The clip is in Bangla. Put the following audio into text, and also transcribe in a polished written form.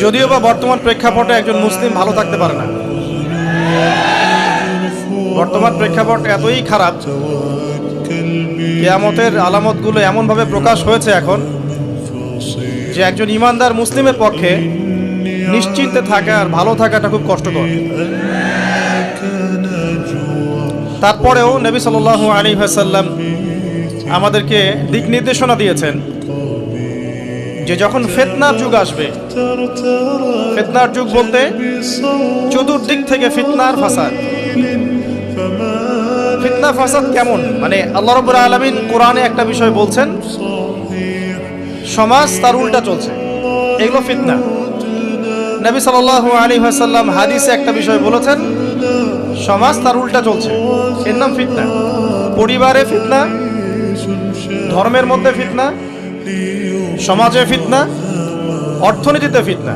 যদিও বা বর্তমান প্রেক্ষাপটে একজন মুসলিম ভালো থাকতে পারে না। বর্তমান প্রেক্ষাপট এতই খারাপ, কিয়ামতের আলামতগুলো এমনভাবে প্রকাশ হয়েছে এখন যে একজন ইমানদার মুসলিমের পক্ষে নিশ্চিন্তে থাকা আর ভালো থাকাটা খুব কষ্টকর। তারপরেও নবী সাল্লাল্লাহু আলাইহি ওয়াসাল্লাম আমাদেরকে দিক নির্দেশনা দিয়েছেন যে যখন ফিতনার যুগ আসবে, ফিতনার যুগ বলতে চতুর্দিক থেকে ফিতনার ফাসাদ। ফিতনা ফাসাদ কেমন? মানে আল্লাহ রাব্বুল আলামিন কোরআনে একটা বিষয় বলছেন, সমাজ তার উল্টা চলছে, এগুলো ফিতনা। নবী সাল্লাল্লাহু আলাইহি ওয়াসাল্লাম হাদিসে একটা বিষয় বলেছেন, সমাজ তার উল্টা চলছে, এর নাম ফিতনা। পরিবারে ফিতনা, ধর্মের মধ্যে ফিতনা, সমাজে ফিতনা, অর্থনীতিতে ফিতনা।